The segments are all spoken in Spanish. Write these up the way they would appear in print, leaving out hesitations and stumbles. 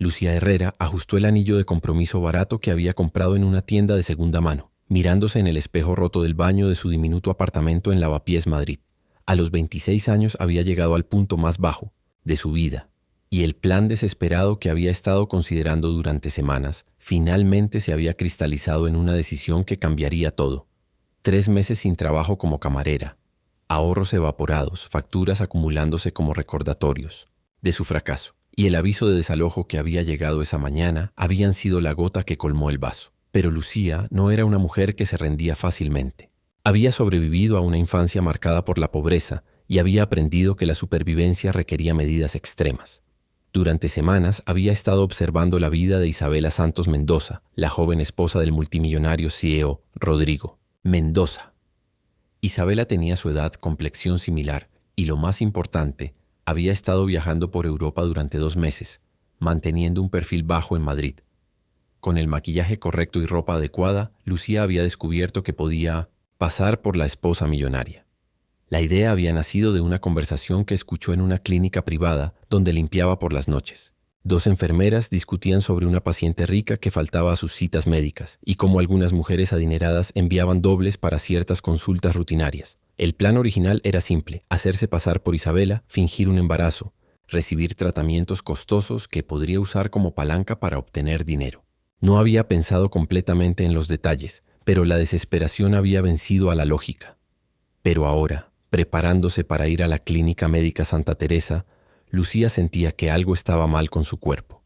Lucía Herrera ajustó el anillo de compromiso barato que había comprado en una tienda de segunda mano, mirándose en el espejo roto del baño de su diminuto apartamento en Lavapiés, Madrid. A los 26 años había llegado al punto más bajo de su vida, y el plan desesperado que había estado considerando durante semanas finalmente se había cristalizado en una decisión que cambiaría todo. 3 meses sin trabajo como camarera, ahorros evaporados, facturas acumulándose como recordatorios de su fracaso, y el aviso de desalojo que había llegado esa mañana habían sido la gota que colmó el vaso. Pero Lucía no era una mujer que se rendía fácilmente. Había sobrevivido a una infancia marcada por la pobreza y había aprendido que la supervivencia requería medidas extremas. Durante semanas había estado observando la vida de Isabela Santos Mendoza, la joven esposa del multimillonario CEO Rodrigo Mendoza. Isabela tenía su edad, complexión similar y, lo más importante, había estado viajando por Europa durante 2 meses, manteniendo un perfil bajo en Madrid. Con el maquillaje correcto y ropa adecuada, Lucía había descubierto que podía pasar por la esposa millonaria. La idea había nacido de una conversación que escuchó en una clínica privada donde limpiaba por las noches. 2 enfermeras discutían sobre una paciente rica que faltaba a sus citas médicas y cómo algunas mujeres adineradas enviaban dobles para ciertas consultas rutinarias. El plan original era simple: hacerse pasar por Isabela, fingir un embarazo, recibir tratamientos costosos que podría usar como palanca para obtener dinero. No había pensado completamente en los detalles, pero la desesperación había vencido a la lógica. Pero ahora, preparándose para ir a la Clínica Médica Santa Teresa, Lucía sentía que algo estaba mal con su cuerpo.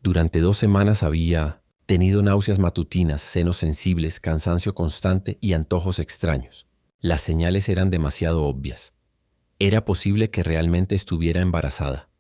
Durante 2 semanas había tenido náuseas matutinas, senos sensibles, cansancio constante y antojos extraños. Las señales eran demasiado obvias. Era posible que realmente estuviera embarazada.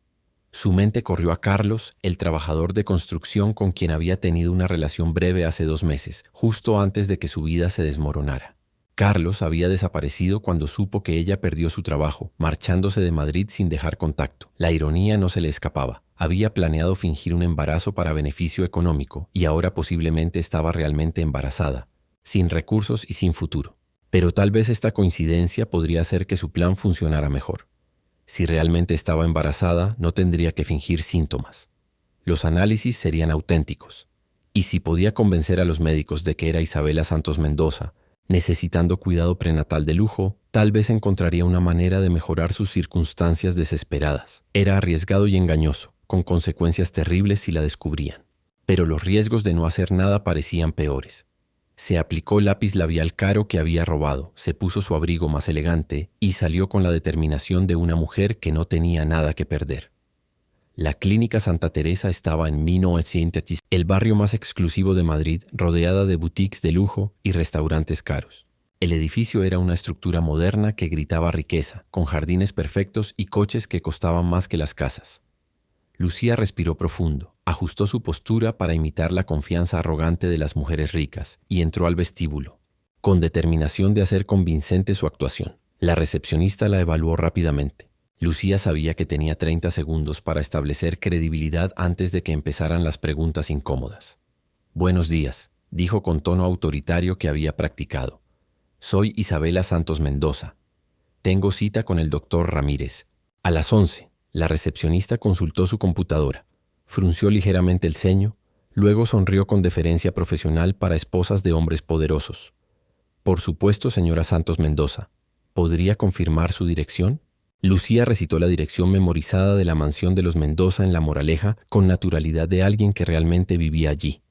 Su mente corrió a Carlos, el trabajador de construcción con quien había tenido una relación breve hace 2 meses, justo antes de que su vida se desmoronara. Carlos había desaparecido cuando supo que ella perdió su trabajo, marchándose de Madrid sin dejar contacto. La ironía no se le escapaba. Había planeado fingir un embarazo para beneficio económico y ahora posiblemente estaba realmente embarazada, sin recursos y sin futuro. Pero tal vez esta coincidencia podría hacer que su plan funcionara mejor. Si realmente estaba embarazada, no tendría que fingir síntomas. Los análisis serían auténticos. Y si podía convencer a los médicos de que era Isabela Santos Mendoza, necesitando cuidado prenatal de lujo, tal vez encontraría una manera de mejorar sus circunstancias desesperadas. Era arriesgado y engañoso, con consecuencias terribles si la descubrían. Pero los riesgos de no hacer nada parecían peores. Se aplicó el lápiz labial caro que había robado, se puso su abrigo más elegante y salió con la determinación de una mujer que no tenía nada que perder. La Clínica Santa Teresa estaba en 1910, el barrio más exclusivo de Madrid, rodeada de boutiques de lujo y restaurantes caros. El edificio era una estructura moderna que gritaba riqueza, con jardines perfectos y coches que costaban más que las casas. Lucía respiró profundo, ajustó su postura para imitar la confianza arrogante de las mujeres ricas y entró al vestíbulo, con determinación de hacer convincente su actuación. La recepcionista la evaluó rápidamente. Lucía sabía que tenía 30 segundos para establecer credibilidad antes de que empezaran las preguntas incómodas. «Buenos días», dijo con tono autoritario que había practicado. «Soy Isabela Santos Mendoza. Tengo cita con el doctor Ramírez. A las 11. La recepcionista consultó su computadora, frunció ligeramente el ceño, luego sonrió con deferencia profesional para esposas de hombres poderosos. «Por supuesto, señora Santos Mendoza. ¿Podría confirmar su dirección?» Lucía recitó la dirección memorizada de la mansión de los Mendoza en La Moraleja con naturalidad de alguien que realmente vivía allí.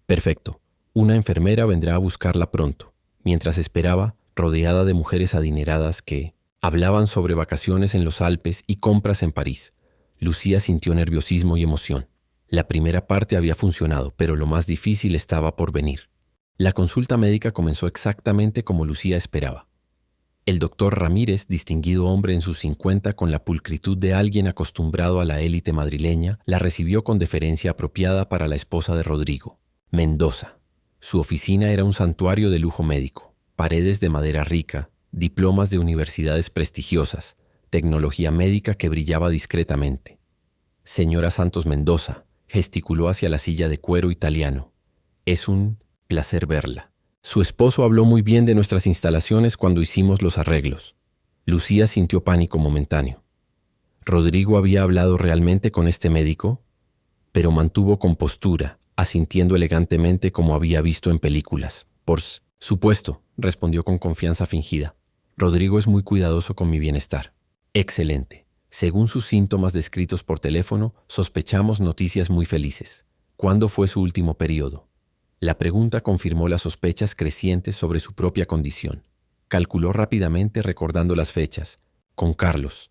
«Perfecto. Una enfermera vendrá a buscarla pronto». Mientras esperaba, rodeada de mujeres adineradas que hablaban sobre vacaciones en los Alpes y compras en París, Lucía sintió nerviosismo y emoción. La primera parte había funcionado, pero lo más difícil estaba por venir. La consulta médica comenzó exactamente como Lucía esperaba. El doctor Ramírez, distinguido hombre en sus 50 con la pulcritud de alguien acostumbrado a la élite madrileña, la recibió con deferencia apropiada para la esposa de Rodrigo, Mendoza. Su oficina era un santuario de lujo médico, paredes de madera rica, diplomas de universidades prestigiosas, tecnología médica que brillaba discretamente. «Señora Santos Mendoza», gesticuló hacia la silla de cuero italiano. «Es un placer verla. Su esposo habló muy bien de nuestras instalaciones cuando hicimos los arreglos». Lucía sintió pánico momentáneo. ¿Rodrigo había hablado realmente con este médico? pero mantuvo compostura, asintiendo elegantemente como había visto en películas. Por supuesto, respondió con confianza fingida. Rodrigo es muy cuidadoso con mi bienestar. Excelente. Según sus síntomas descritos por teléfono, sospechamos noticias muy felices. ¿Cuándo fue su último periodo? La pregunta confirmó las sospechas crecientes sobre su propia condición. Calculó rápidamente recordando las fechas. Con Carlos.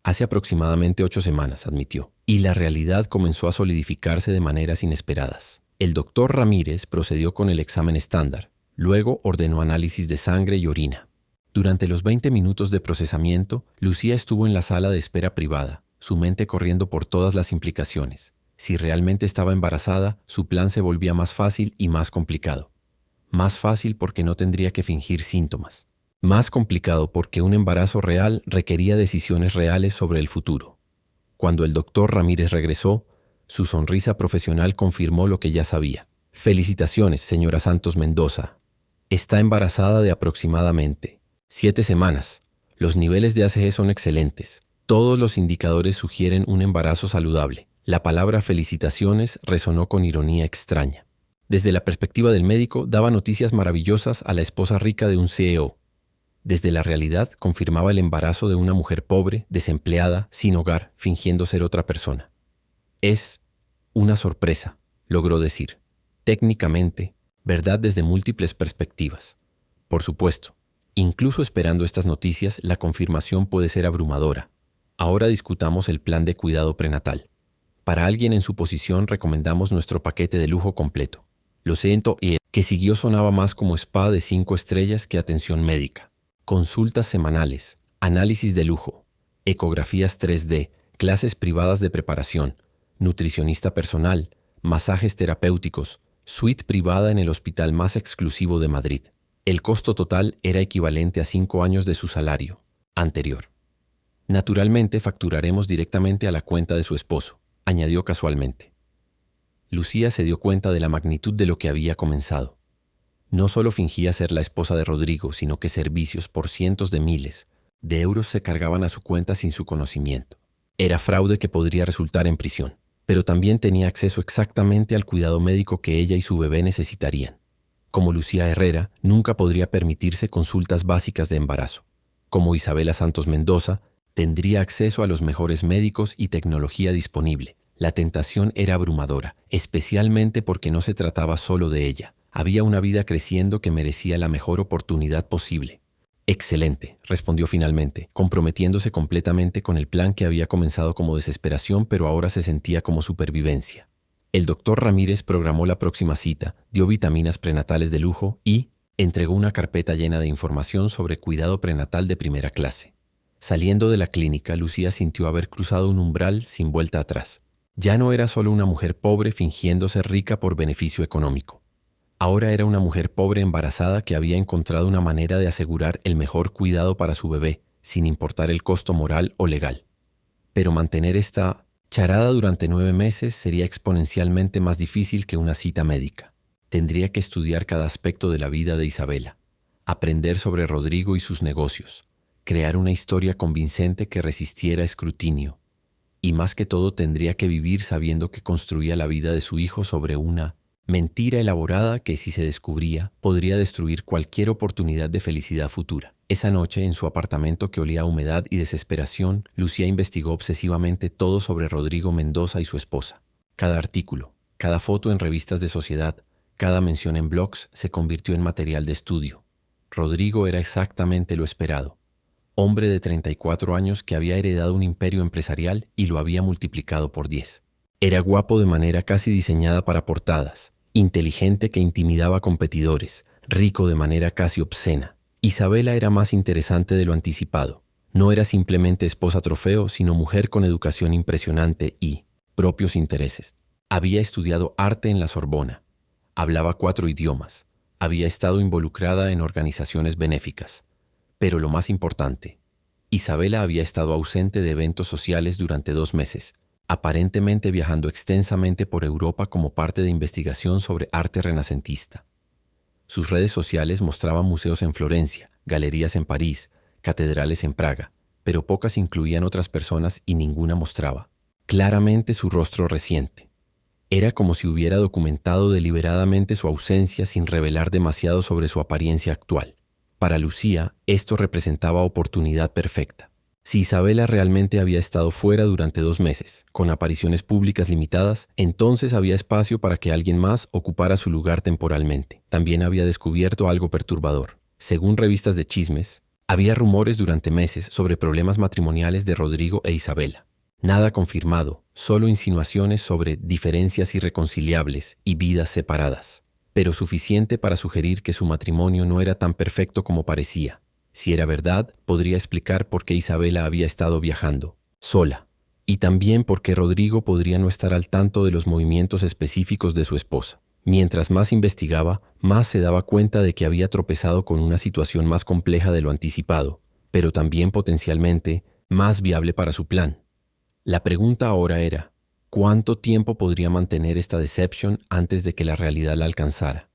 Hace aproximadamente 8 semanas, admitió. Y la realidad comenzó a solidificarse de maneras inesperadas. El doctor Ramírez procedió con el examen estándar. Luego ordenó análisis de sangre y orina. Durante los 20 minutos de procesamiento, Lucía estuvo en la sala de espera privada, su mente corriendo por todas las implicaciones. Si realmente estaba embarazada, su plan se volvía más fácil y más complicado. Más fácil porque no tendría que fingir síntomas. Más complicado porque un embarazo real requería decisiones reales sobre el futuro. Cuando el doctor Ramírez regresó, su sonrisa profesional confirmó lo que ya sabía. Felicitaciones, señora Santos Mendoza. Está embarazada de aproximadamente 7 semanas. Los niveles de ACG son excelentes. Todos los indicadores sugieren un embarazo saludable. La palabra felicitaciones resonó con ironía extraña. Desde la perspectiva del médico, daba noticias maravillosas a la esposa rica de un CEO. Desde la realidad, confirmaba el embarazo de una mujer pobre, desempleada, sin hogar, fingiendo ser otra persona. Es una sorpresa, logró decir. Técnicamente, verdad desde múltiples perspectivas. Por supuesto, incluso esperando estas noticias, la confirmación puede ser abrumadora. Ahora discutamos el plan de cuidado prenatal. Para alguien en su posición recomendamos nuestro paquete de lujo completo. Lo siento, y que siguió sonaba más como spa de 5 estrellas que atención médica. Consultas semanales, análisis de lujo, ecografías 3D, clases privadas de preparación, nutricionista personal, masajes terapéuticos, suite privada en el hospital más exclusivo de Madrid. El costo total era equivalente a 5 años de su salario anterior. Naturalmente facturaremos directamente a la cuenta de su esposo, añadió casualmente. Lucía se dio cuenta de la magnitud de lo que había comenzado. No solo fingía ser la esposa de Rodrigo, sino que servicios por cientos de miles de euros se cargaban a su cuenta sin su conocimiento. Era fraude que podría resultar en prisión, pero también tenía acceso exactamente al cuidado médico que ella y su bebé necesitarían. Como Lucía Herrera, nunca podría permitirse consultas básicas de embarazo. Como Isabela Santos Mendoza, tendría acceso a los mejores médicos y tecnología disponible. La tentación era abrumadora, especialmente porque no se trataba solo de ella. Había una vida creciendo que merecía la mejor oportunidad posible. Excelente, respondió finalmente, comprometiéndose completamente con el plan que había comenzado como desesperación, pero ahora se sentía como supervivencia. El doctor Ramírez programó la próxima cita, dio vitaminas prenatales de lujo y entregó una carpeta llena de información sobre cuidado prenatal de primera clase. Saliendo de la clínica, Lucía sintió haber cruzado un umbral sin vuelta atrás. Ya no era solo una mujer pobre fingiendo ser rica por beneficio económico. Ahora era una mujer pobre embarazada que había encontrado una manera de asegurar el mejor cuidado para su bebé, sin importar el costo moral o legal. Pero mantener esta charada durante 9 meses sería exponencialmente más difícil que una cita médica. Tendría que estudiar cada aspecto de la vida de Isabela, aprender sobre Rodrigo y sus negocios, crear una historia convincente que resistiera escrutinio, y más que todo tendría que vivir sabiendo que construía la vida de su hijo sobre una mentira elaborada que, si se descubría, podría destruir cualquier oportunidad de felicidad futura. Esa noche, en su apartamento que olía a humedad y desesperación, Lucía investigó obsesivamente todo sobre Rodrigo Mendoza y su esposa. Cada artículo, cada foto en revistas de sociedad, cada mención en blogs se convirtió en material de estudio. Rodrigo era exactamente lo esperado. Hombre de 34 años que había heredado un imperio empresarial y lo había multiplicado por 10. Era guapo de manera casi diseñada para portadas, inteligente que intimidaba a competidores, rico de manera casi obscena. Isabela era más interesante de lo anticipado. No era simplemente esposa trofeo, sino mujer con educación impresionante y propios intereses. Había estudiado arte en la Sorbona. Hablaba 4 idiomas. Había estado involucrada en organizaciones benéficas. Pero lo más importante, Isabela había estado ausente de eventos sociales durante 2 meses, aparentemente viajando extensamente por Europa como parte de investigación sobre arte renacentista. Sus redes sociales mostraban museos en Florencia, galerías en París, catedrales en Praga, pero pocas incluían otras personas y ninguna mostraba claramente su rostro reciente. Era como si hubiera documentado deliberadamente su ausencia sin revelar demasiado sobre su apariencia actual. Para Lucía, esto representaba oportunidad perfecta. Si Isabela realmente había estado fuera durante 2 meses, con apariciones públicas limitadas, entonces había espacio para que alguien más ocupara su lugar temporalmente. También había descubierto algo perturbador. Según revistas de chismes, había rumores durante meses sobre problemas matrimoniales de Rodrigo e Isabela. Nada confirmado, solo insinuaciones sobre diferencias irreconciliables y vidas separadas, pero suficiente para sugerir que su matrimonio no era tan perfecto como parecía. Si era verdad, podría explicar por qué Isabela había estado viajando, sola, y también por qué Rodrigo podría no estar al tanto de los movimientos específicos de su esposa. Mientras más investigaba, más se daba cuenta de que había tropezado con una situación más compleja de lo anticipado, pero también potencialmente más viable para su plan. La pregunta ahora era, ¿cuánto tiempo podría mantener esta decepción antes de que la realidad la alcanzara?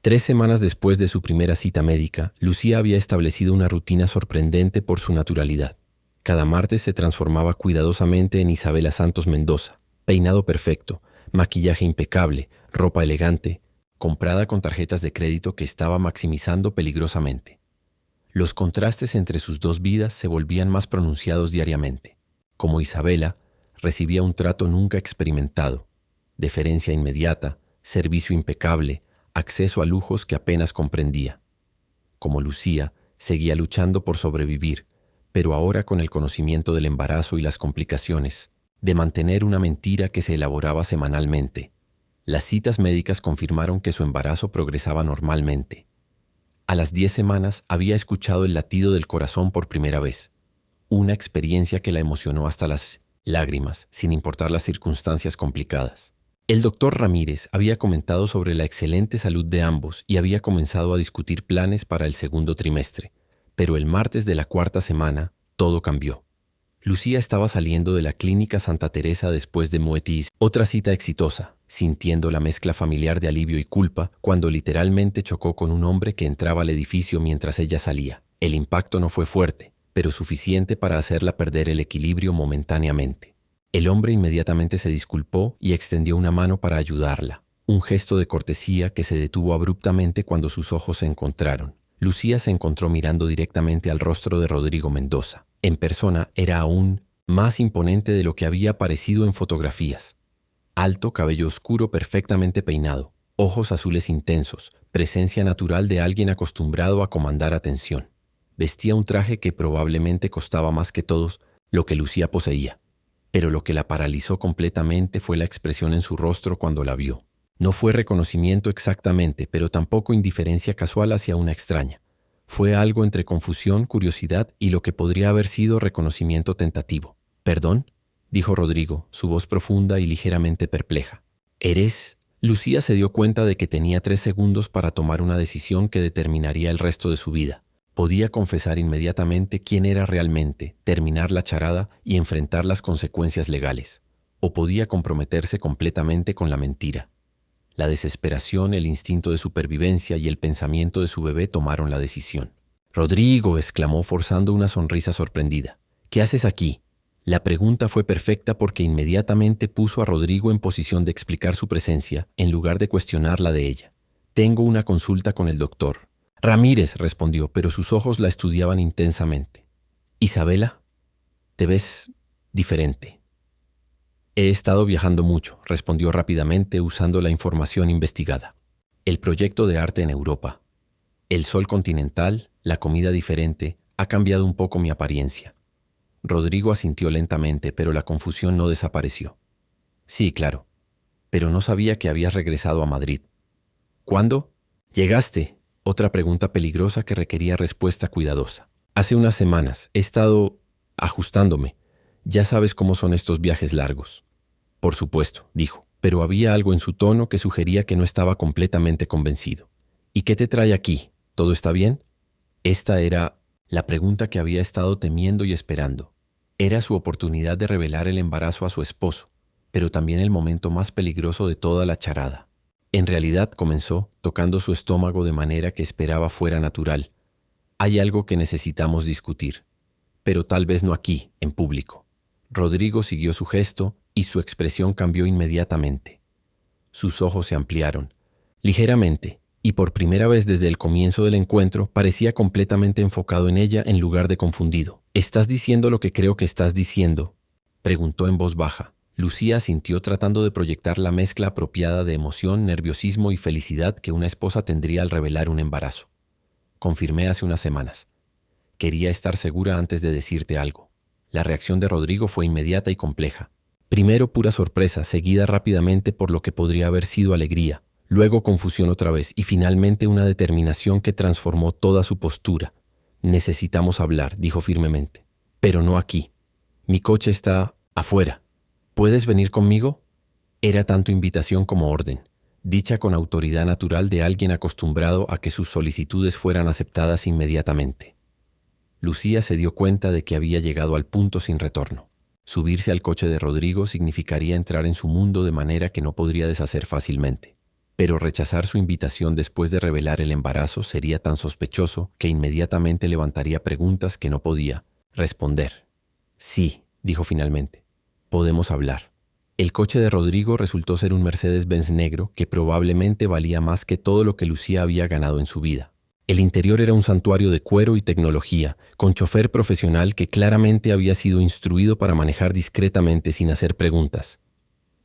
3 semanas después de su primera cita médica, Lucía había establecido una rutina sorprendente por su naturalidad. Cada martes se transformaba cuidadosamente en Isabela Santos Mendoza, peinado perfecto, maquillaje impecable, ropa elegante, comprada con tarjetas de crédito que estaba maximizando peligrosamente. Los contrastes entre sus dos vidas se volvían más pronunciados diariamente. Como Isabela, recibía un trato nunca experimentado, deferencia inmediata, servicio impecable, acceso a lujos que apenas comprendía. Como Lucía, seguía luchando por sobrevivir, pero ahora con el conocimiento del embarazo y las complicaciones, de mantener una mentira que se elaboraba semanalmente. Las citas médicas confirmaron que su embarazo progresaba normalmente. A las 10 semanas había escuchado el latido del corazón por primera vez, una experiencia que la emocionó hasta las lágrimas, sin importar las circunstancias complicadas. El doctor Ramírez había comentado sobre la excelente salud de ambos y había comenzado a discutir planes para el segundo trimestre, pero el martes de la 4ª semana, todo cambió. Lucía estaba saliendo de la clínica Santa Teresa después de Muetis, otra cita exitosa, sintiendo la mezcla familiar de alivio y culpa cuando literalmente chocó con un hombre que entraba al edificio mientras ella salía. El impacto no fue fuerte, pero suficiente para hacerla perder el equilibrio momentáneamente. El hombre inmediatamente se disculpó y extendió una mano para ayudarla, un gesto de cortesía que se detuvo abruptamente cuando sus ojos se encontraron. Lucía se encontró mirando directamente al rostro de Rodrigo Mendoza. En persona era aún más imponente de lo que había parecido en fotografías. Alto, cabello oscuro perfectamente peinado, ojos azules intensos, presencia natural de alguien acostumbrado a comandar atención. Vestía un traje que probablemente costaba más que todos lo que Lucía poseía, pero lo que la paralizó completamente fue la expresión en su rostro cuando la vio. No fue reconocimiento exactamente, pero tampoco indiferencia casual hacia una extraña. Fue algo entre confusión, curiosidad y lo que podría haber sido reconocimiento tentativo. «¿Perdón?», dijo Rodrigo, su voz profunda y ligeramente perpleja. «¿Eres...?» Lucía se dio cuenta de que tenía 3 segundos para tomar una decisión que determinaría el resto de su vida. Podía confesar inmediatamente quién era realmente, terminar la charada y enfrentar las consecuencias legales. O podía comprometerse completamente con la mentira. La desesperación, el instinto de supervivencia y el pensamiento de su bebé tomaron la decisión. «Rodrigo», exclamó forzando una sonrisa sorprendida. «¿Qué haces aquí?». La pregunta fue perfecta porque inmediatamente puso a Rodrigo en posición de explicar su presencia en lugar de cuestionar la de ella. «Tengo una consulta con el doctor». «Ramírez», respondió, pero sus ojos la estudiaban intensamente. «Isabela, te ves diferente». «He estado viajando mucho», respondió rápidamente usando la información investigada. «El proyecto de arte en Europa, el sol continental, la comida diferente, ha cambiado un poco mi apariencia». Rodrigo asintió lentamente, pero la confusión no desapareció. «Sí, claro, pero no sabía que habías regresado a Madrid». «¿Cuándo?» «Llegaste». Otra pregunta peligrosa que requería respuesta cuidadosa. «Hace unas semanas. He estado ajustándome. Ya sabes cómo son estos viajes largos». «Por supuesto», dijo, pero había algo en su tono que sugería que no estaba completamente convencido. «¿Y qué te trae aquí? ¿Todo está bien?». Esta era la pregunta que había estado temiendo y esperando. Era su oportunidad de revelar el embarazo a su esposo, pero también el momento más peligroso de toda la charada. En realidad, comenzó, tocando su estómago de manera que esperaba fuera natural. «Hay algo que necesitamos discutir, pero tal vez no aquí, en público». Rodrigo siguió su gesto y su expresión cambió inmediatamente. Sus ojos se ampliaron. Ligeramente, y por primera vez desde el comienzo del encuentro, parecía completamente enfocado en ella en lugar de confundido. «¿Estás diciendo lo que creo que estás diciendo?», preguntó en voz baja. Lucía asintió tratando de proyectar la mezcla apropiada de emoción, nerviosismo y felicidad que una esposa tendría al revelar un embarazo. «Confirmé hace unas semanas. Quería estar segura antes de decirte algo». La reacción de Rodrigo fue inmediata y compleja. Primero pura sorpresa, seguida rápidamente por lo que podría haber sido alegría, luego confusión otra vez y finalmente una determinación que transformó toda su postura. «Necesitamos hablar», dijo firmemente. «Pero no aquí. Mi coche está afuera. ¿Puedes venir conmigo?». Era tanto invitación como orden, dicha con autoridad natural de alguien acostumbrado a que sus solicitudes fueran aceptadas inmediatamente. Lucía se dio cuenta de que había llegado al punto sin retorno. Subirse al coche de Rodrigo significaría entrar en su mundo de manera que no podría deshacer fácilmente. Pero rechazar su invitación después de revelar el embarazo sería tan sospechoso que inmediatamente levantaría preguntas que no podía responder. «Sí», dijo finalmente, «podemos hablar». El coche de Rodrigo resultó ser un Mercedes-Benz negro que probablemente valía más que todo lo que Lucía había ganado en su vida. El interior era un santuario de cuero y tecnología, con chofer profesional que claramente había sido instruido para manejar discretamente sin hacer preguntas.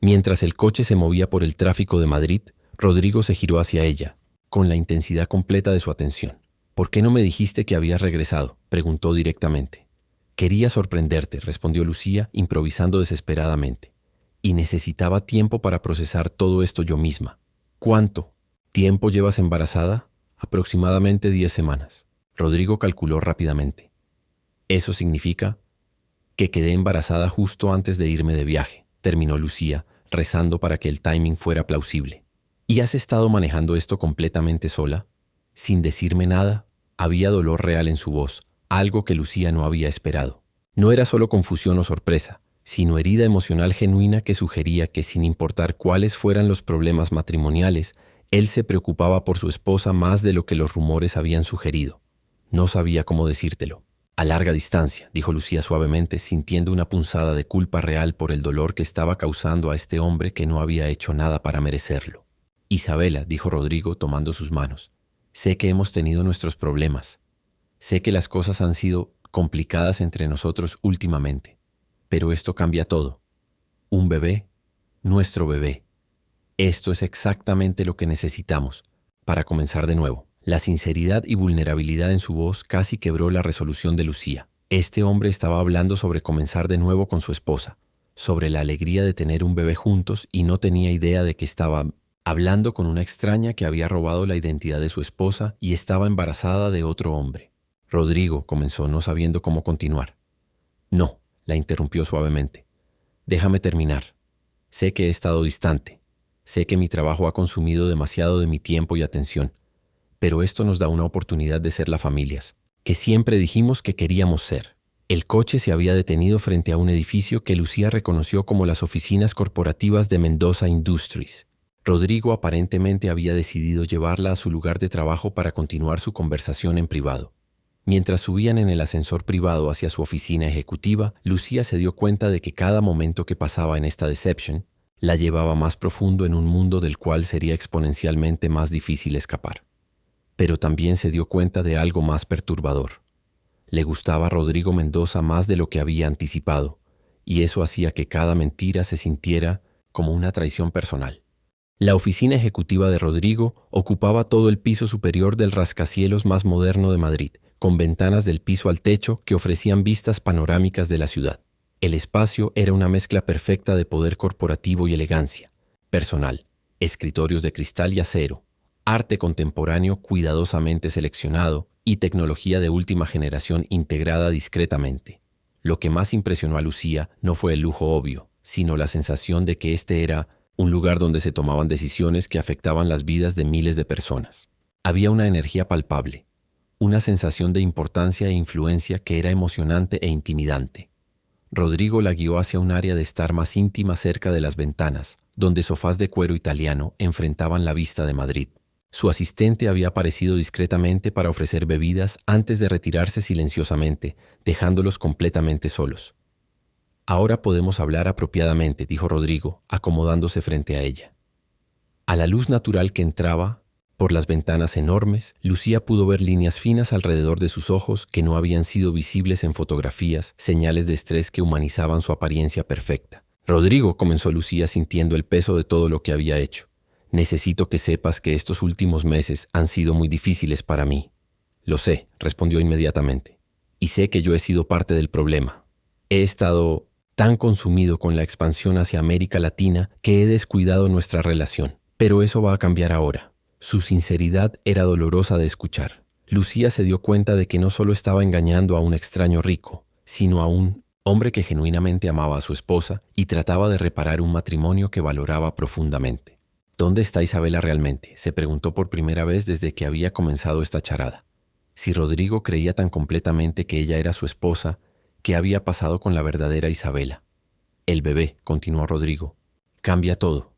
Mientras el coche se movía por el tráfico de Madrid, Rodrigo se giró hacia ella, con la intensidad completa de su atención. «¿Por qué no me dijiste que habías regresado?», preguntó directamente. «Quería sorprenderte», respondió Lucía, improvisando desesperadamente. «Y necesitaba tiempo para procesar todo esto yo misma». «¿Cuánto tiempo llevas embarazada?». «Aproximadamente 10 semanas». Rodrigo calculó rápidamente. «Eso significa que quedé embarazada justo antes de irme de viaje», terminó Lucía, rezando para que el timing fuera plausible. «¿Y has estado manejando esto completamente sola?». Sin decirme nada, había dolor real en su voz, algo que Lucía no había esperado. No era solo confusión o sorpresa, sino herida emocional genuina que sugería que sin importar cuáles fueran los problemas matrimoniales, él se preocupaba por su esposa más de lo que los rumores habían sugerido. No sabía cómo decírtelo. «A larga distancia», dijo Lucía suavemente, sintiendo una punzada de culpa real por el dolor que estaba causando a este hombre que no había hecho nada para merecerlo. «Isabela», dijo Rodrigo tomando sus manos, «sé que hemos tenido nuestros problemas. Sé que las cosas han sido complicadas entre nosotros últimamente. Pero esto cambia todo. Un bebé, nuestro bebé. Esto es exactamente lo que necesitamos para comenzar de nuevo». La sinceridad y vulnerabilidad en su voz casi quebró la resolución de Lucía. Este hombre estaba hablando sobre comenzar de nuevo con su esposa, sobre la alegría de tener un bebé juntos y no tenía idea de que estaba hablando con una extraña que había robado la identidad de su esposa y estaba embarazada de otro hombre. «Rodrigo», comenzó, no sabiendo cómo continuar. «No», la interrumpió suavemente. «Déjame terminar. Sé que he estado distante. Sé que mi trabajo ha consumido demasiado de mi tiempo y atención. Pero esto nos da una oportunidad de ser las familias que siempre dijimos que queríamos ser». El coche se había detenido frente a un edificio que Lucía reconoció como las oficinas corporativas de Mendoza Industries. Rodrigo aparentemente había decidido llevarla a su lugar de trabajo para continuar su conversación en privado. Mientras subían en el ascensor privado hacia su oficina ejecutiva, Lucía se dio cuenta de que cada momento que pasaba en esta deception la llevaba más profundo en un mundo del cual sería exponencialmente más difícil escapar. Pero también se dio cuenta de algo más perturbador. Le gustaba a Rodrigo Mendoza más de lo que había anticipado, y eso hacía que cada mentira se sintiera como una traición personal. La oficina ejecutiva de Rodrigo ocupaba todo el piso superior del rascacielos más moderno de Madrid, con ventanas del piso al techo que ofrecían vistas panorámicas de la ciudad. El espacio era una mezcla perfecta de poder corporativo y elegancia personal, escritorios de cristal y acero, arte contemporáneo cuidadosamente seleccionado y tecnología de última generación integrada discretamente. Lo que más impresionó a Lucía no fue el lujo obvio, sino la sensación de que este era un lugar donde se tomaban decisiones que afectaban las vidas de miles de personas. Había una energía palpable, una sensación de importancia e influencia que era emocionante e intimidante. Rodrigo la guió hacia un área de estar más íntima cerca de las ventanas, donde sofás de cuero italiano enfrentaban la vista de Madrid. Su asistente había aparecido discretamente para ofrecer bebidas antes de retirarse silenciosamente, dejándolos completamente solos. «Ahora podemos hablar apropiadamente», dijo Rodrigo, acomodándose frente a ella. A la luz natural que entraba por las ventanas enormes, Lucía pudo ver líneas finas alrededor de sus ojos que no habían sido visibles en fotografías, señales de estrés que humanizaban su apariencia perfecta. Rodrigo, comenzó Lucía sintiendo el peso de todo lo que había hecho. Necesito que sepas que estos últimos meses han sido muy difíciles para mí. Lo sé, respondió inmediatamente. Y sé que yo he sido parte del problema. He estado tan consumido con la expansión hacia América Latina que he descuidado nuestra relación. Pero eso va a cambiar ahora. Su sinceridad era dolorosa de escuchar. Lucía se dio cuenta de que no solo estaba engañando a un extraño rico, sino a un hombre que genuinamente amaba a su esposa y trataba de reparar un matrimonio que valoraba profundamente. ¿Dónde está Isabela realmente?, se preguntó por primera vez desde que había comenzado esta charada. Si Rodrigo creía tan completamente que ella era su esposa, ¿qué había pasado con la verdadera Isabela? El bebé, continuó Rodrigo, cambia todo.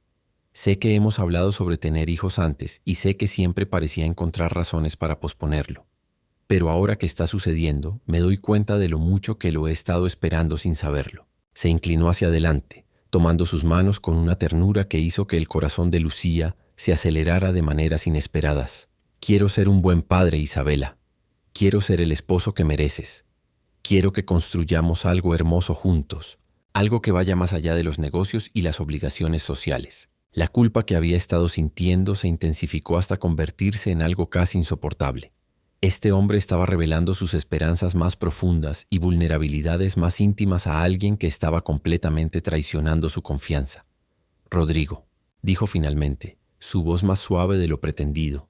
Sé que hemos hablado sobre tener hijos antes y sé que siempre parecía encontrar razones para posponerlo. Pero ahora que está sucediendo, me doy cuenta de lo mucho que lo he estado esperando sin saberlo. Se inclinó hacia adelante, tomando sus manos con una ternura que hizo que el corazón de Lucía se acelerara de maneras inesperadas. Quiero ser un buen padre, Isabela. Quiero ser el esposo que mereces. Quiero que construyamos algo hermoso juntos, algo que vaya más allá de los negocios y las obligaciones sociales. La culpa que había estado sintiendo se intensificó hasta convertirse en algo casi insoportable. Este hombre estaba revelando sus esperanzas más profundas y vulnerabilidades más íntimas a alguien que estaba completamente traicionando su confianza. Rodrigo, dijo finalmente, su voz más suave de lo pretendido.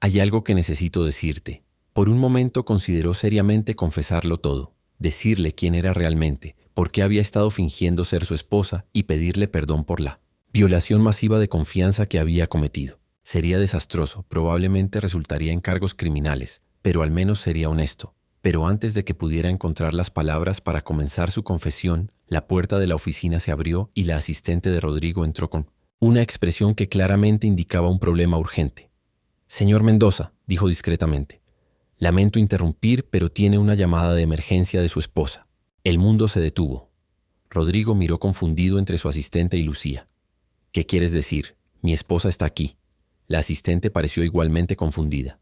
Hay algo que necesito decirte. Por un momento consideró seriamente confesarlo todo, decirle quién era realmente, por qué había estado fingiendo ser su esposa y pedirle perdón por la violación masiva de confianza que había cometido. Sería desastroso, probablemente resultaría en cargos criminales, pero al menos sería honesto. Pero antes de que pudiera encontrar las palabras para comenzar su confesión, la puerta de la oficina se abrió y la asistente de Rodrigo entró con una expresión que claramente indicaba un problema urgente. «Señor Mendoza», dijo discretamente, «lamento interrumpir, pero tiene una llamada de emergencia de su esposa». El mundo se detuvo. Rodrigo miró confundido entre su asistente y Lucía. «¿Qué quieres decir? Mi esposa está aquí». La asistente pareció igualmente confundida.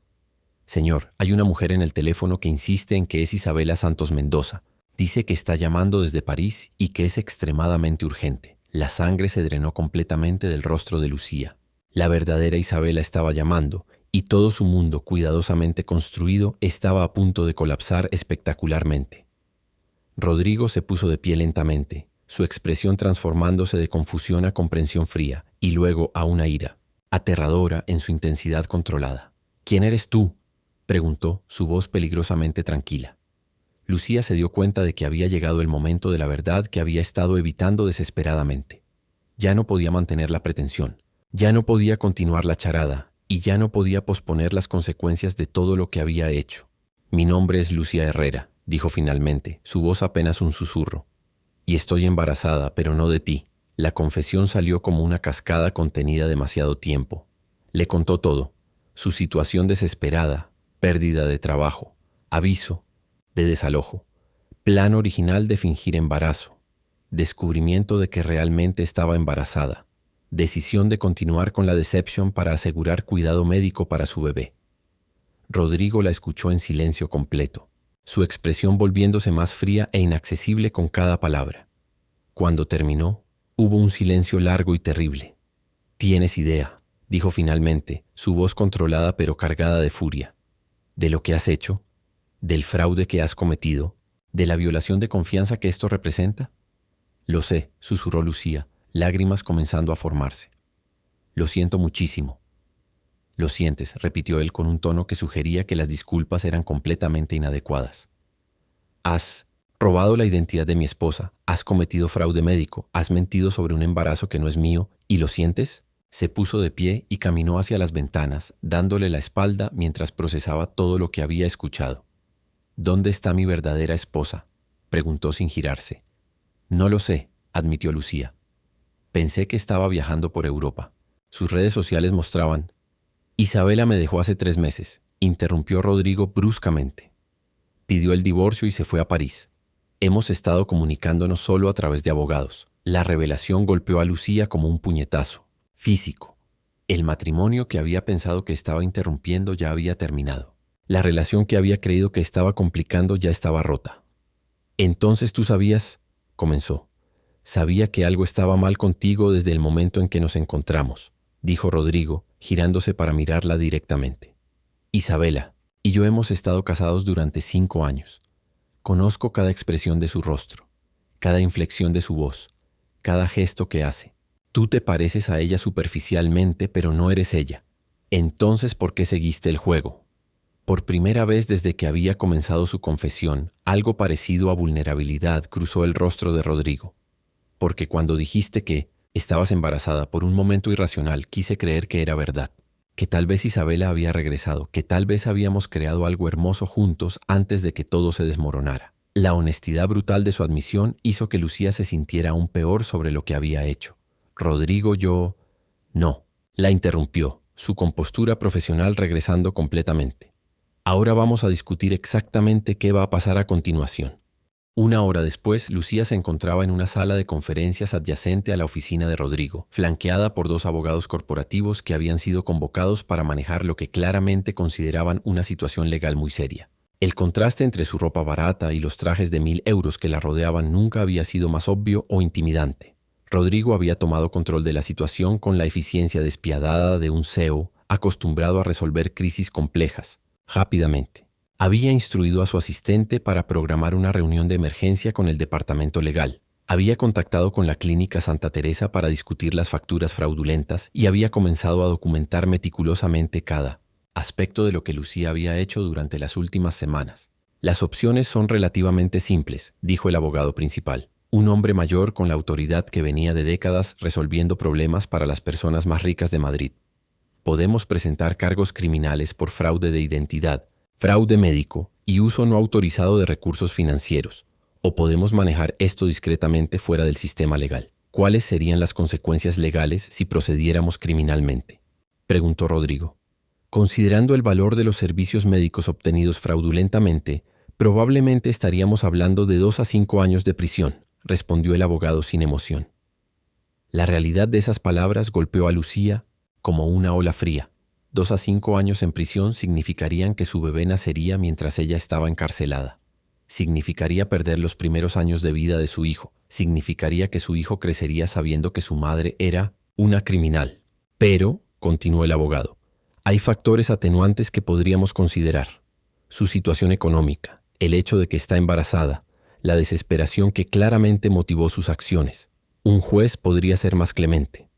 «Señor, hay una mujer en el teléfono que insiste en que es Isabela Santos Mendoza. Dice que está llamando desde París y que es extremadamente urgente». La sangre se drenó completamente del rostro de Lucía. La verdadera Isabela estaba llamando, y todo su mundo cuidadosamente construido estaba a punto de colapsar espectacularmente. Rodrigo se puso de pie lentamente, su expresión transformándose de confusión a comprensión fría y luego a una ira, aterradora en su intensidad controlada. «¿Quién eres tú?», preguntó, su voz peligrosamente tranquila. Lucía se dio cuenta de que había llegado el momento de la verdad que había estado evitando desesperadamente. Ya no podía mantener la pretensión, ya no podía continuar la charada y ya no podía posponer las consecuencias de todo lo que había hecho. «Mi nombre es Lucía Herrera», dijo finalmente, su voz apenas un susurro. «Y estoy embarazada, pero no de ti». La confesión salió como una cascada contenida demasiado tiempo. Le contó todo, su situación desesperada, pérdida de trabajo, aviso de desalojo, plan original de fingir embarazo, descubrimiento de que realmente estaba embarazada, decisión de continuar con la deception para asegurar cuidado médico para su bebé. Rodrigo la escuchó en silencio completo, su expresión volviéndose más fría e inaccesible con cada palabra. Cuando terminó, hubo un silencio largo y terrible. «¿Tienes idea?», dijo finalmente, su voz controlada pero cargada de furia. «¿De lo que has hecho? ¿Del fraude que has cometido? ¿De la violación de confianza que esto representa?» «Lo sé», susurró Lucía, lágrimas comenzando a formarse. «Lo siento muchísimo». «Lo sientes», repitió él con un tono que sugería que las disculpas eran completamente inadecuadas. «Has robado la identidad de mi esposa, has cometido fraude médico, has mentido sobre un embarazo que no es mío, ¿y lo sientes?». Se puso de pie y caminó hacia las ventanas, dándole la espalda mientras procesaba todo lo que había escuchado. «¿Dónde está mi verdadera esposa?», preguntó sin girarse. «No lo sé», admitió Lucía. «Pensé que estaba viajando por Europa». Sus redes sociales mostraban. «Isabela me dejó hace 3 meses», interrumpió Rodrigo bruscamente. «Pidió el divorcio y se fue a París. Hemos estado comunicándonos solo a través de abogados». La revelación golpeó a Lucía como un puñetazo, físico. El matrimonio que había pensado que estaba interrumpiendo ya había terminado. La relación que había creído que estaba complicando ya estaba rota. «Entonces tú sabías», comenzó. «Sabía que algo estaba mal contigo desde el momento en que nos encontramos», dijo Rodrigo, girándose para mirarla directamente. «Isabela y yo hemos estado casados durante 5 años. Conozco cada expresión de su rostro, cada inflexión de su voz, cada gesto que hace. Tú te pareces a ella superficialmente, pero no eres ella. Entonces, ¿por qué seguiste el juego?» Por primera vez desde que había comenzado su confesión, algo parecido a vulnerabilidad cruzó el rostro de Rodrigo. «Porque cuando dijiste que estabas embarazada, por un momento irracional quise creer que era verdad, que tal vez Isabela había regresado, que tal vez habíamos creado algo hermoso juntos antes de que todo se desmoronara». La honestidad brutal de su admisión hizo que Lucía se sintiera aún peor sobre lo que había hecho. «Rodrigo, yo...» «No», la interrumpió, su compostura profesional regresando completamente. «Ahora vamos a discutir exactamente qué va a pasar a continuación». 1 hora después, Lucía se encontraba en una sala de conferencias adyacente a la oficina de Rodrigo, flanqueada por 2 abogados corporativos que habían sido convocados para manejar lo que claramente consideraban una situación legal muy seria. El contraste entre su ropa barata y los trajes de 1.000 euros que la rodeaban nunca había sido más obvio o intimidante. Rodrigo había tomado control de la situación con la eficiencia despiadada de un CEO acostumbrado a resolver crisis complejas rápidamente. Había instruido a su asistente para programar una reunión de emergencia con el departamento legal. Había contactado con la clínica Santa Teresa para discutir las facturas fraudulentas y había comenzado a documentar meticulosamente cada aspecto de lo que Lucía había hecho durante las últimas semanas. «Las opciones son relativamente simples», dijo el abogado principal. Un hombre mayor con la autoridad que venía de décadas resolviendo problemas para las personas más ricas de Madrid. «Podemos presentar cargos criminales por fraude de identidad, fraude médico y uso no autorizado de recursos financieros, o podemos manejar esto discretamente fuera del sistema legal. ¿Cuáles serían las consecuencias legales si procediéramos criminalmente?», preguntó Rodrigo. «Considerando el valor de los servicios médicos obtenidos fraudulentamente, probablemente estaríamos hablando de 2 a 5 años de prisión», respondió el abogado sin emoción. La realidad de esas palabras golpeó a Lucía como una ola fría. 2 a 5 años en prisión significarían que su bebé nacería mientras ella estaba encarcelada. Significaría perder los primeros años de vida de su hijo. Significaría que su hijo crecería sabiendo que su madre era una criminal. «Pero», continuó el abogado, «hay factores atenuantes que podríamos considerar. Su situación económica, el hecho de que está embarazada, la desesperación que claramente motivó sus acciones. Un juez podría ser más clemente.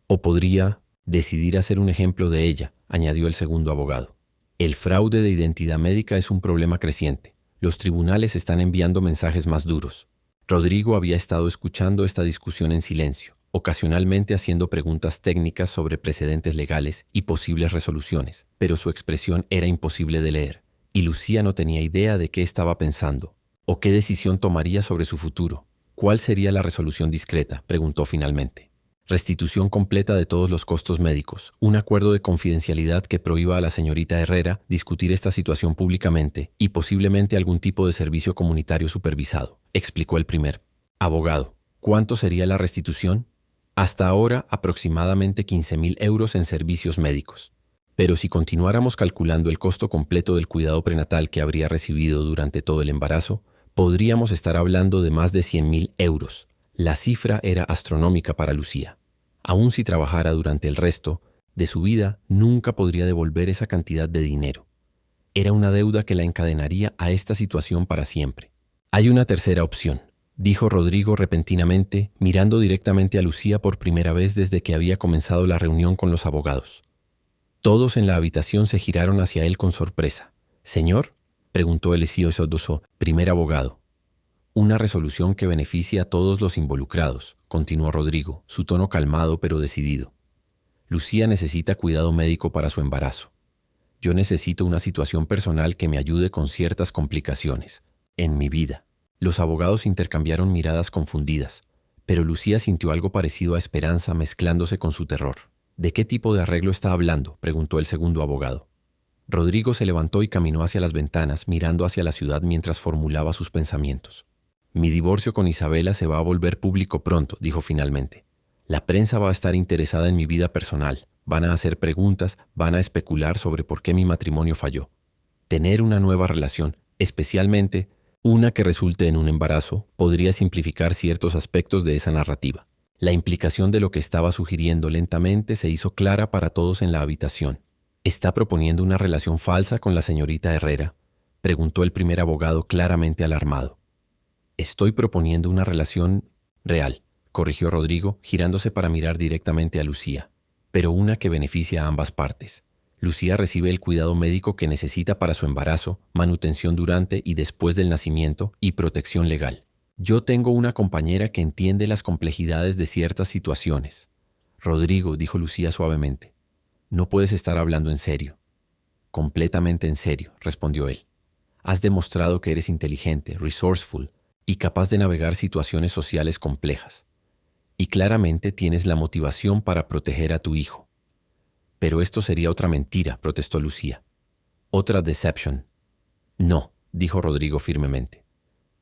O podría decidir hacer un ejemplo de ella», añadió el segundo abogado. «El fraude de identidad médica es un problema creciente. Los tribunales están enviando mensajes más duros». Rodrigo había estado escuchando esta discusión en silencio, ocasionalmente haciendo preguntas técnicas sobre precedentes legales y posibles resoluciones, pero su expresión era imposible de leer, y Lucía no tenía idea de qué estaba pensando, o qué decisión tomaría sobre su futuro. «¿Cuál sería la resolución discreta?», preguntó finalmente. «Restitución completa de todos los costos médicos, un acuerdo de confidencialidad que prohíba a la señorita Herrera discutir esta situación públicamente y posiblemente algún tipo de servicio comunitario supervisado», explicó el primer abogado. «¿Cuánto sería la restitución?». «Hasta ahora, aproximadamente 15.000 euros en servicios médicos. Pero si continuáramos calculando el costo completo del cuidado prenatal que habría recibido durante todo el embarazo, podríamos estar hablando de más de 100.000 euros. La cifra era astronómica para Lucía. Aun si trabajara durante el resto de su vida, nunca podría devolver esa cantidad de dinero. Era una deuda que la encadenaría a esta situación para siempre. «Hay una tercera opción», dijo Rodrigo repentinamente, mirando directamente a Lucía por primera vez desde que había comenzado la reunión con los abogados. Todos en la habitación se giraron hacia él con sorpresa. «¿Señor?», preguntó el CEO primer abogado. «Una resolución que beneficie a todos los involucrados», continuó Rodrigo, su tono calmado pero decidido. «Lucía necesita cuidado médico para su embarazo. Yo necesito una situación personal que me ayude con ciertas complicaciones en mi vida». Los abogados intercambiaron miradas confundidas, pero Lucía sintió algo parecido a esperanza mezclándose con su terror. «¿De qué tipo de arreglo está hablando?», preguntó el segundo abogado. Rodrigo se levantó y caminó hacia las ventanas, mirando hacia la ciudad mientras formulaba sus pensamientos. «Mi divorcio con Isabela se va a volver público pronto», dijo finalmente. «La prensa va a estar interesada en mi vida personal. van a hacer preguntas, van a especular sobre por qué mi matrimonio falló. Tener una nueva relación, especialmente una que resulte en un embarazo, podría simplificar ciertos aspectos de esa narrativa. La implicación de lo que estaba sugiriendo lentamente se hizo clara para todos en la habitación. ¿Está proponiendo una relación falsa con la señorita Herrera?, preguntó el primer abogado claramente alarmado. Estoy proponiendo una relación real, corrigió Rodrigo, girándose para mirar directamente a Lucía, pero una que beneficia a ambas partes. Lucía recibe el cuidado médico que necesita para su embarazo, manutención durante y después del nacimiento y protección legal. Yo tengo una compañera que entiende las complejidades de ciertas situaciones. Rodrigo, dijo Lucía suavemente, no puedes estar hablando en serio. Completamente en serio, respondió él. Has demostrado que eres inteligente, resourceful y capaz de navegar situaciones sociales complejas. Y claramente tienes la motivación para proteger a tu hijo. Pero esto sería otra mentira, protestó Lucía. Otra deception. No, dijo Rodrigo firmemente.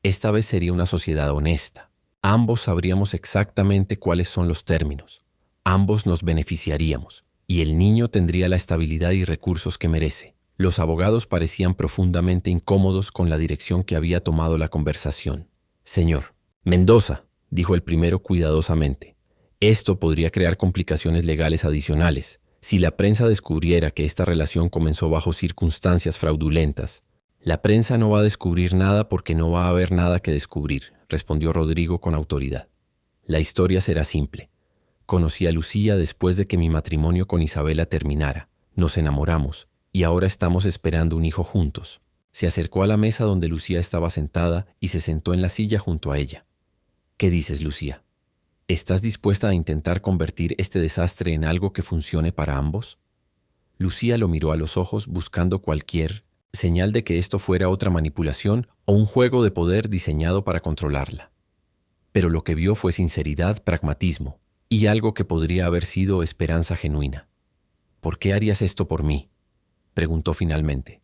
Esta vez sería una sociedad honesta. Ambos sabríamos exactamente cuáles son los términos. Ambos nos beneficiaríamos, y el niño tendría la estabilidad y recursos que merece. Los abogados parecían profundamente incómodos con la dirección que había tomado la conversación. Señor Mendoza, dijo el primero cuidadosamente, esto podría crear complicaciones legales adicionales. Si la prensa descubriera que esta relación comenzó bajo circunstancias fraudulentas, la prensa no va a descubrir nada porque no va a haber nada que descubrir, respondió Rodrigo con autoridad. La historia será simple. Conocí a Lucía después de que mi matrimonio con Isabela terminara. Nos enamoramos y ahora estamos esperando un hijo juntos. Se acercó a la mesa donde Lucía estaba sentada y se sentó en la silla junto a ella. ¿Qué dices, Lucía? ¿Estás dispuesta a intentar convertir este desastre en algo que funcione para ambos? Lucía lo miró a los ojos buscando cualquier señal de que esto fuera otra manipulación o un juego de poder diseñado para controlarla. Pero lo que vio fue sinceridad, pragmatismo y algo que podría haber sido esperanza genuina. ¿Por qué harías esto por mí?, preguntó finalmente.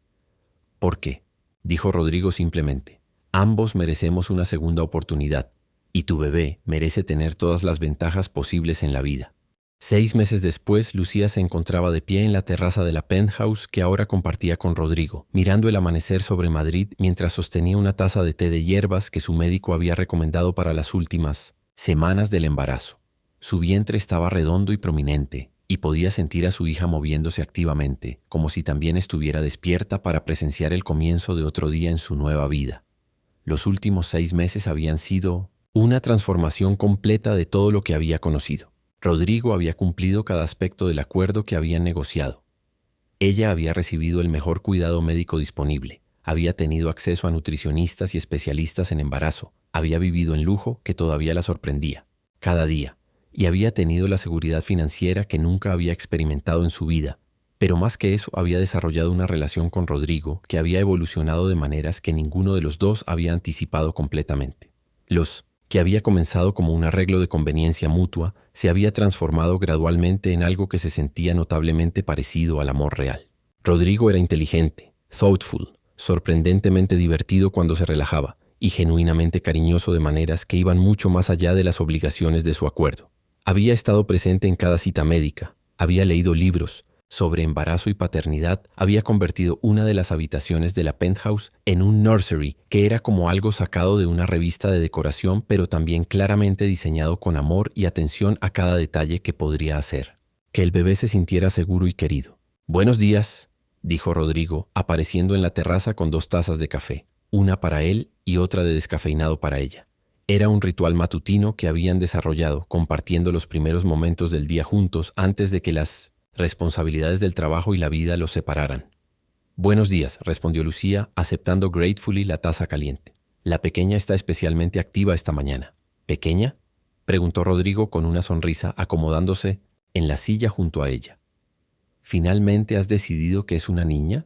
¿Por qué?, dijo Rodrigo simplemente. Ambos merecemos una segunda oportunidad. Y tu bebé merece tener todas las ventajas posibles en la vida. 6 meses después, Lucía se encontraba de pie en la terraza de la penthouse que ahora compartía con Rodrigo, mirando el amanecer sobre Madrid mientras sostenía una taza de té de hierbas que su médico había recomendado para las últimas semanas del embarazo. Su vientre estaba redondo y prominente, y podía sentir a su hija moviéndose activamente, como si también estuviera despierta para presenciar el comienzo de otro día en su nueva vida. Los últimos 6 meses habían sido una transformación completa de todo lo que había conocido. Rodrigo había cumplido cada aspecto del acuerdo que habían negociado. Ella había recibido el mejor cuidado médico disponible, había tenido acceso a nutricionistas y especialistas en embarazo, había vivido en lujo que todavía la sorprendía, cada día, y había tenido la seguridad financiera que nunca había experimentado en su vida. Pero más que eso, había desarrollado una relación con Rodrigo que había evolucionado de maneras que ninguno de los dos había anticipado completamente. Que había comenzado como un arreglo de conveniencia mutua, se había transformado gradualmente en algo que se sentía notablemente parecido al amor real. Rodrigo era inteligente, thoughtful, sorprendentemente divertido cuando se relajaba y genuinamente cariñoso de maneras que iban mucho más allá de las obligaciones de su acuerdo. Había estado presente en cada cita médica, había leído libros sobre embarazo y paternidad, había convertido una de las habitaciones de la penthouse en un nursery que era como algo sacado de una revista de decoración, pero también claramente diseñado con amor y atención a cada detalle que podría hacer que el bebé se sintiera seguro y querido. «Buenos días», dijo Rodrigo, apareciendo en la terraza con 2 tazas de café, una para él y otra de descafeinado para ella. Era un ritual matutino que habían desarrollado, compartiendo los primeros momentos del día juntos antes de que las responsabilidades del trabajo y la vida los separaran. «Buenos días», respondió Lucía, aceptando gratefully la taza caliente. «La pequeña está especialmente activa esta mañana». «¿Pequeña?», preguntó Rodrigo con una sonrisa, acomodándose en la silla junto a ella. «¿Finalmente has decidido que es una niña?»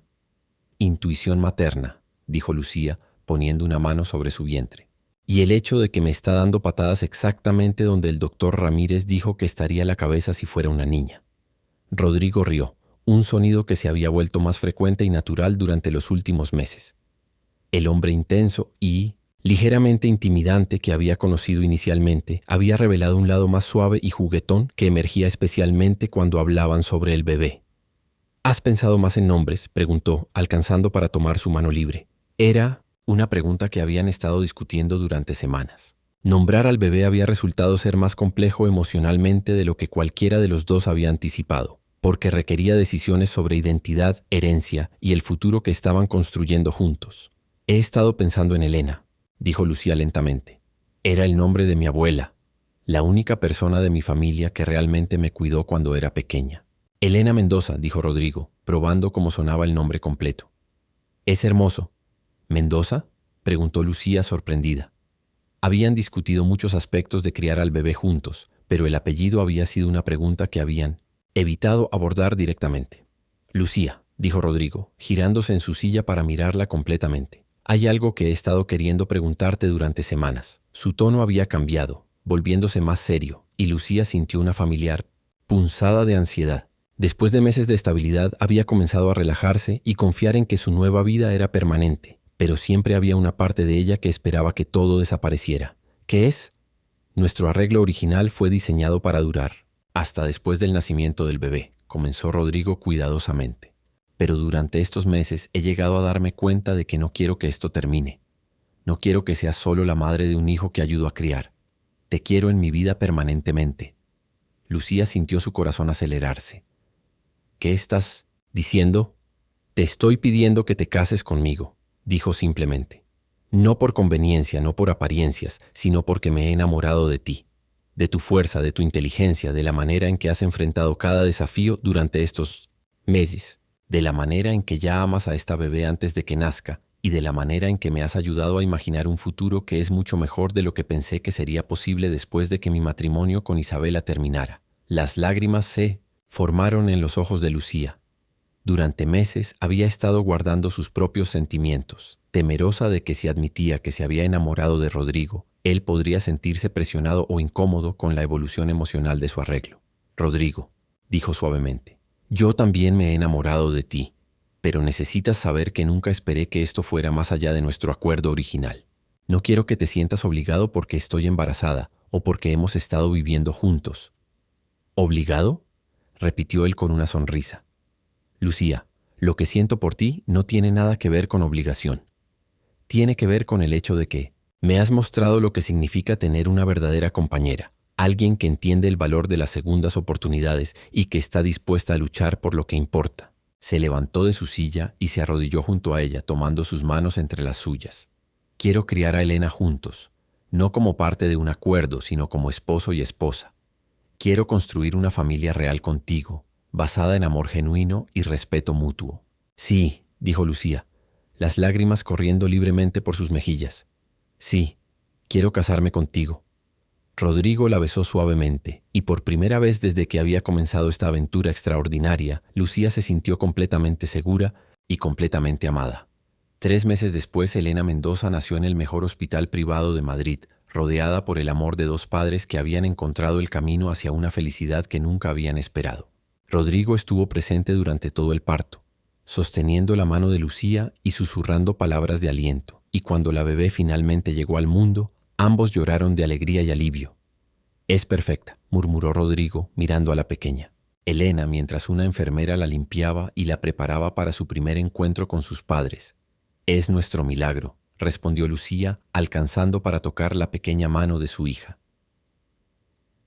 «Intuición materna», dijo Lucía, poniendo una mano sobre su vientre. «Y el hecho de que me está dando patadas exactamente donde el doctor Ramírez dijo que estaría la cabeza si fuera una niña». Rodrigo rió, un sonido que se había vuelto más frecuente y natural durante los últimos meses. El hombre intenso y ligeramente intimidante que había conocido inicialmente, había revelado un lado más suave y juguetón que emergía especialmente cuando hablaban sobre el bebé. ¿Has pensado más en nombres?, preguntó, alcanzando para tomar su mano libre. Era una pregunta que habían estado discutiendo durante semanas. Nombrar al bebé había resultado ser más complejo emocionalmente de lo que cualquiera de los dos había anticipado, porque requería decisiones sobre identidad, herencia y el futuro que estaban construyendo juntos. He estado pensando en Elena, dijo Lucía lentamente. Era el nombre de mi abuela, la única persona de mi familia que realmente me cuidó cuando era pequeña. Elena Mendoza, dijo Rodrigo, probando cómo sonaba el nombre completo. Es hermoso. ¿Mendoza?, preguntó Lucía sorprendida. Habían discutido muchos aspectos de criar al bebé juntos, pero el apellido había sido una pregunta que habían evitado abordar directamente. Lucía, dijo Rodrigo, girándose en su silla para mirarla completamente. Hay algo que he estado queriendo preguntarte durante semanas. Su tono había cambiado, volviéndose más serio, y Lucía sintió una familiar punzada de ansiedad. Después de meses de estabilidad, había comenzado a relajarse y confiar en que su nueva vida era permanente, pero siempre había una parte de ella que esperaba que todo desapareciera. ¿Qué es? Nuestro arreglo original fue diseñado para durar, hasta después del nacimiento del bebé, comenzó Rodrigo cuidadosamente. Pero durante estos meses he llegado a darme cuenta de que no quiero que esto termine. No quiero que seas solo la madre de un hijo que ayudo a criar. Te quiero en mi vida permanentemente. Lucía sintió su corazón acelerarse. ¿Qué estás diciendo? Te estoy pidiendo que te cases conmigo, dijo simplemente. No por conveniencia, no por apariencias, sino porque me he enamorado de ti, de tu fuerza, de tu inteligencia, de la manera en que has enfrentado cada desafío durante estos meses, de la manera en que ya amas a esta bebé antes de que nazca y de la manera en que me has ayudado a imaginar un futuro que es mucho mejor de lo que pensé que sería posible después de que mi matrimonio con Isabela terminara. Las lágrimas se formaron en los ojos de Lucía. Durante meses había estado guardando sus propios sentimientos, temerosa de que si admitía que se había enamorado de Rodrigo, él podría sentirse presionado o incómodo con la evolución emocional de su arreglo. Rodrigo, dijo suavemente, yo también me he enamorado de ti, pero necesitas saber que nunca esperé que esto fuera más allá de nuestro acuerdo original. No quiero que te sientas obligado porque estoy embarazada o porque hemos estado viviendo juntos. ¿Obligado?, repitió él con una sonrisa. Lucía, lo que siento por ti no tiene nada que ver con obligación. Tiene que ver con el hecho de que me has mostrado lo que significa tener una verdadera compañera, alguien que entiende el valor de las segundas oportunidades y que está dispuesta a luchar por lo que importa. Se levantó de su silla y se arrodilló junto a ella, tomando sus manos entre las suyas. Quiero criar a Elena juntos, no como parte de un acuerdo, sino como esposo y esposa. Quiero construir una familia real contigo, basada en amor genuino y respeto mutuo. Sí, dijo Lucía, las lágrimas corriendo libremente por sus mejillas. Sí, quiero casarme contigo. Rodrigo la besó suavemente, y por primera vez desde que había comenzado esta aventura extraordinaria, Lucía se sintió completamente segura y completamente amada. 3 meses después, Elena Mendoza nació en el mejor hospital privado de Madrid, rodeada por el amor de 2 padres que habían encontrado el camino hacia una felicidad que nunca habían esperado. Rodrigo estuvo presente durante todo el parto, sosteniendo la mano de Lucía y susurrando palabras de aliento, y cuando la bebé finalmente llegó al mundo, ambos lloraron de alegría y alivio. Es perfecta, murmuró Rodrigo mirando a la pequeña. Elena, mientras una enfermera la limpiaba y la preparaba para su primer encuentro con sus padres. Es nuestro milagro, respondió Lucía, alcanzando para tocar la pequeña mano de su hija.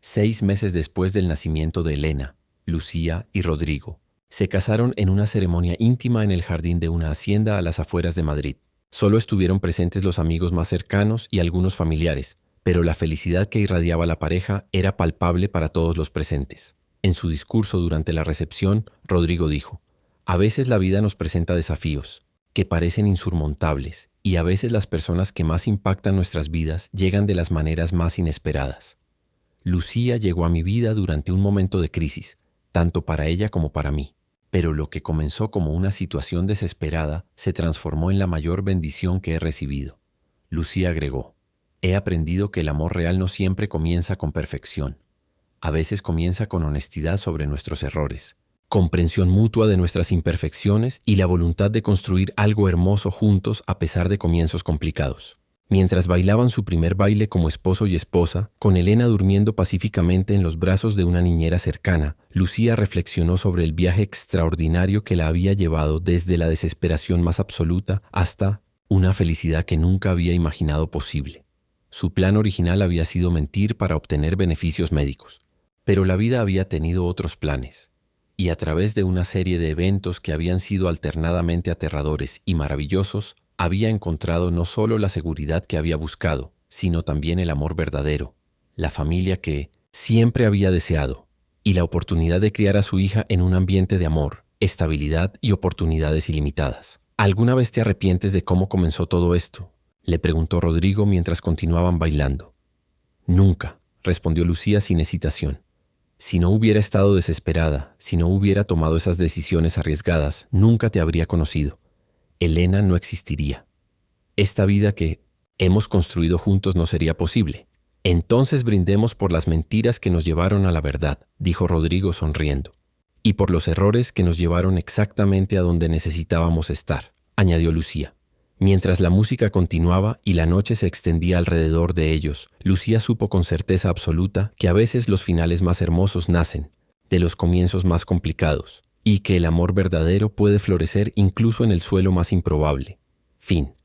6 meses después del nacimiento de Elena, Lucía y Rodrigo se casaron en una ceremonia íntima en el jardín de una hacienda a las afueras de Madrid. Solo estuvieron presentes los amigos más cercanos y algunos familiares, pero la felicidad que irradiaba la pareja era palpable para todos los presentes. En su discurso durante la recepción, Rodrigo dijo: a veces la vida nos presenta desafíos que parecen insurmontables, y a veces las personas que más impactan nuestras vidas llegan de las maneras más inesperadas. Lucía llegó a mi vida durante un momento de crisis, tanto para ella como para mí, pero lo que comenzó como una situación desesperada se transformó en la mayor bendición que he recibido. Lucía agregó: he aprendido que el amor real no siempre comienza con perfección. A veces comienza con honestidad sobre nuestros errores, comprensión mutua de nuestras imperfecciones y la voluntad de construir algo hermoso juntos a pesar de comienzos complicados. Mientras bailaban su primer baile como esposo y esposa, con Elena durmiendo pacíficamente en los brazos de una niñera cercana, Lucía reflexionó sobre el viaje extraordinario que la había llevado desde la desesperación más absoluta hasta una felicidad que nunca había imaginado posible. Su plan original había sido mentir para obtener beneficios médicos, pero la vida había tenido otros planes, y a través de una serie de eventos que habían sido alternadamente aterradores y maravillosos, había encontrado no solo la seguridad que había buscado, sino también el amor verdadero, la familia que siempre había deseado, y la oportunidad de criar a su hija en un ambiente de amor, estabilidad y oportunidades ilimitadas. ¿Alguna vez te arrepientes de cómo comenzó todo esto?, le preguntó Rodrigo mientras continuaban bailando. Nunca, respondió Lucía sin hesitación. Si no hubiera estado desesperada, si no hubiera tomado esas decisiones arriesgadas, nunca te habría conocido. Elena no existiría. Esta vida que hemos construido juntos no sería posible. Entonces brindemos por las mentiras que nos llevaron a la verdad, dijo Rodrigo sonriendo, y por los errores que nos llevaron exactamente a donde necesitábamos estar, añadió Lucía. Mientras la música continuaba y la noche se extendía alrededor de ellos, Lucía supo con certeza absoluta que a veces los finales más hermosos nacen de los comienzos más complicados, y que el amor verdadero puede florecer incluso en el suelo más improbable. Fin.